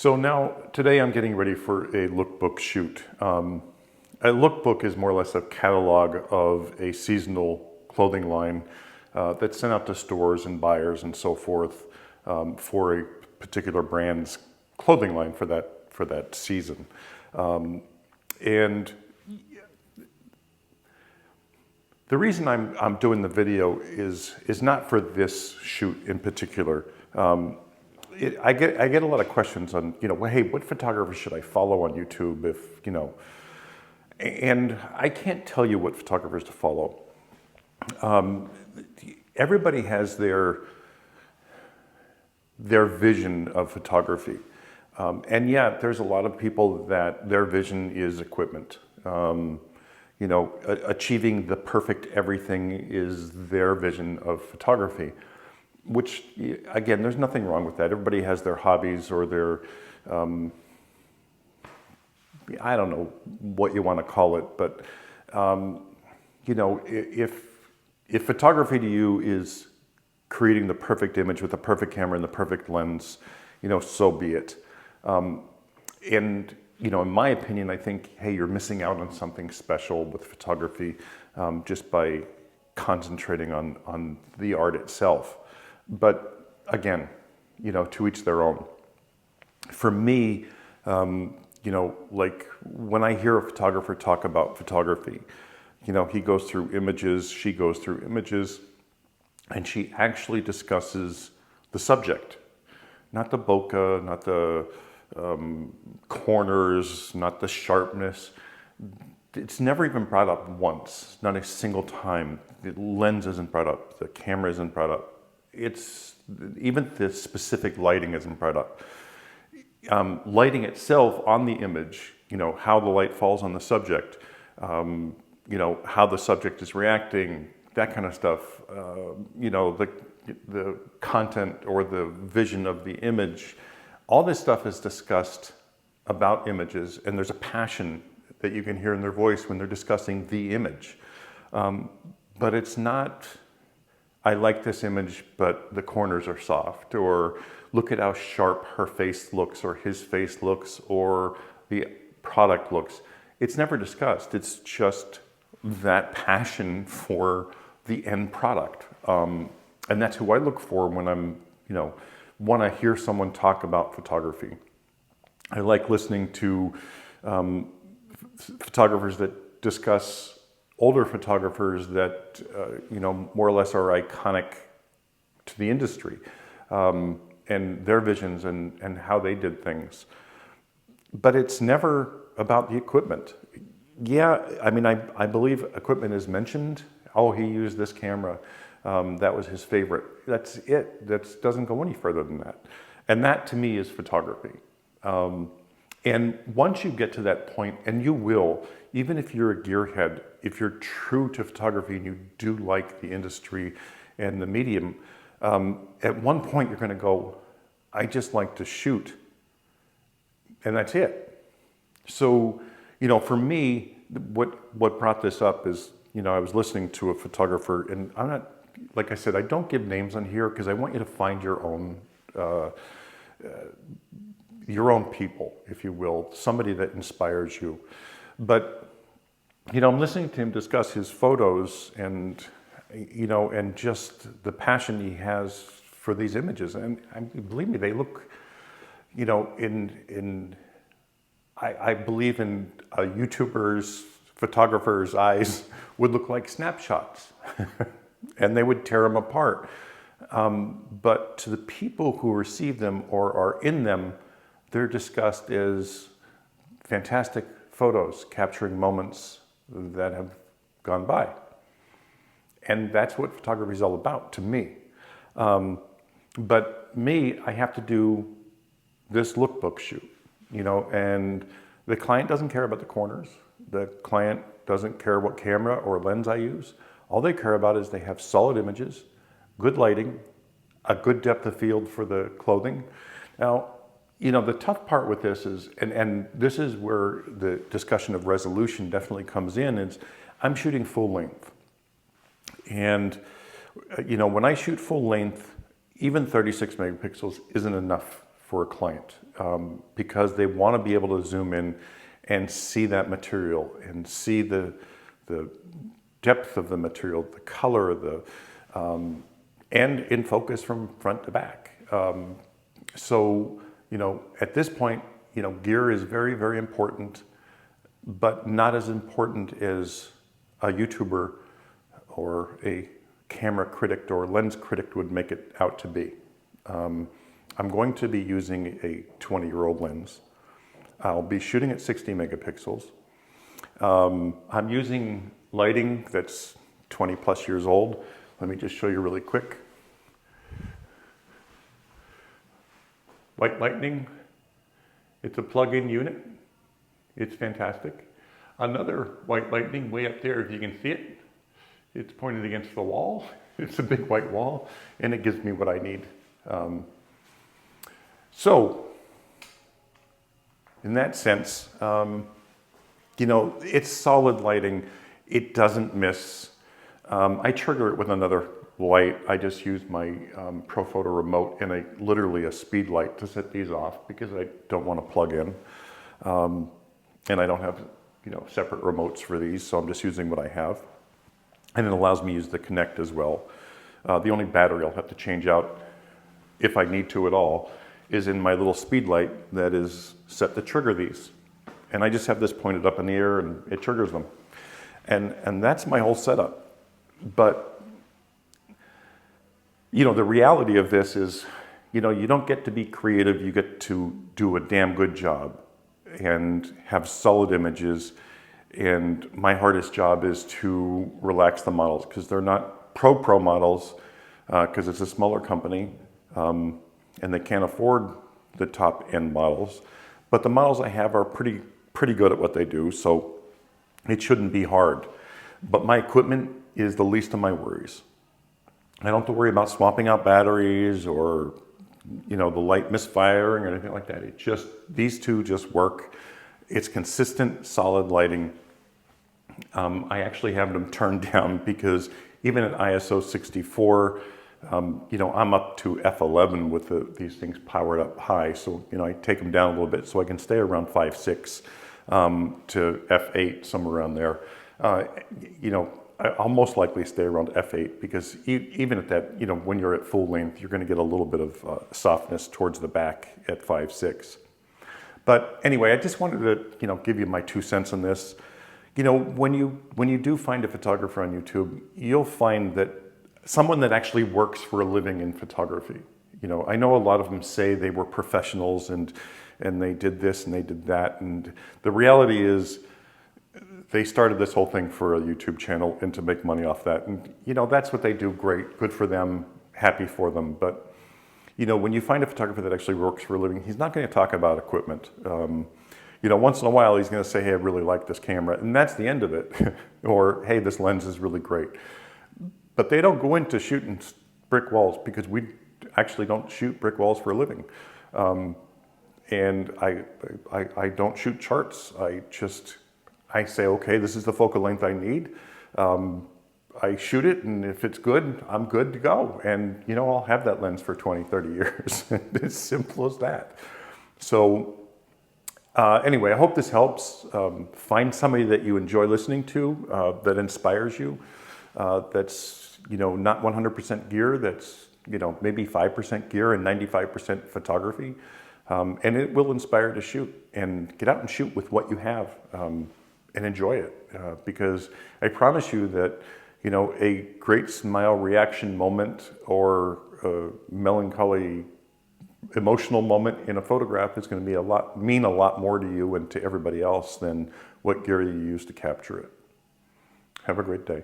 So now, today I'm getting ready for a lookbook shoot. A lookbook is more or less a catalog of a seasonal clothing line that's sent out to stores and buyers and so forth for a particular brand's clothing line for that season. And the reason I'm doing the video is not for this shoot in particular. I get a lot of questions on, well, hey, what photographer should I follow on YouTube if, and I can't tell you what photographers to follow. Everybody has their vision of photography. And yeah, there's a lot of people that their vision is equipment. Achieving the perfect everything is their vision of photography. Which, again, there's nothing wrong with that. Everybody has their hobbies or their, I don't know what you want to call it, but, if photography to you is creating the perfect image with the perfect camera and the perfect lens, so be it. In my opinion, I think, hey, you're missing out on something special with photography just by concentrating on the art itself. But again, to each their own. For me, like when I hear a photographer talk about photography, he goes through images, she goes through images, and she actually discusses the subject, not the bokeh, not the corners, not the sharpness. It's never even brought up once, not a single time. The lens isn't brought up, the camera isn't brought up. It's even the specific lighting isn't brought up. Lighting itself on the image, how the light falls on the subject, how the subject is reacting, that kind of stuff. The content or the vision of the image, all this stuff is discussed about images, and there's a passion that you can hear in their voice when they're discussing the image. But it's not, I like this image, but the corners are soft, or look at how sharp her face looks, or his face looks, or the product looks. It's never discussed. It's just that passion for the end product. And that's who I look for when I'm, want to hear someone talk about photography. I like listening to photographers that discuss older photographers that, more or less are iconic to the industry, and their visions and how they did things. But it's never about the equipment. Yeah, I believe equipment is mentioned. Oh, he used this camera. That was his favorite. That's it. That doesn't go any further than that. And that to me is photography. And once you get to that point, and you will, even if you're a gearhead, if you're true to photography and you do like the industry and the medium, at one point you're going to go, I just like to shoot. And that's it. So, for me, what brought this up is, I was listening to a photographer, and I'm not, like I said, I don't give names on here because I want you to find your own people, if you will, somebody that inspires you. But, I'm listening to him discuss his photos and, and just the passion he has for these images. And believe me, they look, I believe in a YouTuber's, photographer's eyes would look like snapshots and they would tear them apart. But to the people who receive them or are in them, they're discussed as fantastic photos capturing moments that have gone by. And that's what photography is all about to me. But me, I have to do this lookbook shoot, and the client doesn't care about the corners. The client doesn't care what camera or lens I use. All they care about is they have solid images, good lighting, a good depth of field for the clothing. Now, the tough part with this is, and this is where the discussion of resolution definitely comes in, is I'm shooting full length. And, when I shoot full length, even 36 megapixels isn't enough for a client because they want to be able to zoom in and see that material and see the depth of the material, the color of the, and in focus from front to back. So, you know, at this point, you know, gear is very, very important, but not as important as a YouTuber or a camera critic or lens critic would make it out to be. I'm going to be using a 20-year-old lens. I'll be shooting at 60 megapixels. I'm using lighting that's 20 plus years old. Let me just show you really quick. White Lightning, it's a plug-in unit. It's fantastic. Another White Lightning way up there, if you can see it, it's pointed against the wall. It's a big white wall, and it gives me what I need. So, in that sense, you know, it's solid lighting. It doesn't miss. I trigger it with another light. I just use my ProPhoto remote and literally a speed light to set these off because I don't want to plug in. And I don't have, you know, separate remotes for these, so I'm just using what I have. And it allows me to use the Connect as well. The only battery I'll have to change out, if I need to at all, is in my little speed light that is set to trigger these. And I just have this pointed up in the air and it triggers them. And that's my whole setup. But, you know, the reality of this is, you know, you don't get to be creative, you get to do a damn good job and have solid images. And my hardest job is to relax the models because they're not pro models because it's a smaller company and they can't afford the top end models. But the models I have are pretty good at what they do, so it shouldn't be hard. But my equipment is the least of my worries. I don't have to worry about swapping out batteries or, you know, the light misfiring or anything like that. It just, these two just work. It's consistent, solid lighting. I actually have them turned down because even at ISO 64, you know, I'm up to F11 with these things powered up high. So, you know, I take them down a little bit so I can stay around 5.6 to F8, somewhere around there. You know, I'll most likely stay around F8 because even at that, you know, when you're at full length, you're going to get a little bit of softness towards the back at 5.6. But anyway, I just wanted to, you know, give you my 2 cents on this. You know, when you do find a photographer on YouTube, you'll find that someone that actually works for a living in photography. You know, I know a lot of them say they were professionals and they did this and they did that. And the reality is they started this whole thing for a YouTube channel and to make money off that. And, you know, that's what they do. Great. Good for them. Happy for them. But, you know, when you find a photographer that actually works for a living, he's not going to talk about equipment. You know, once in a while, he's going to say, hey, I really like this camera. And that's the end of it. Or, hey, this lens is really great. But they don't go into shooting brick walls because we actually don't shoot brick walls for a living. And I don't shoot charts. I say, okay, this is the focal length I need. I shoot it, and if it's good, I'm good to go. And, you know, I'll have that lens for 20, 30 years. It's simple as that. So anyway, I hope this helps. Find somebody that you enjoy listening to, that inspires you, that's, you know, not 100% gear, that's, you know, maybe 5% gear and 95% photography. And it will inspire to shoot and get out and shoot with what you have and enjoy it. Because I promise you that, you know, a great smile reaction moment or a melancholy emotional moment in a photograph is going to mean a lot more to you and to everybody else than what gear you use to capture it. Have a great day.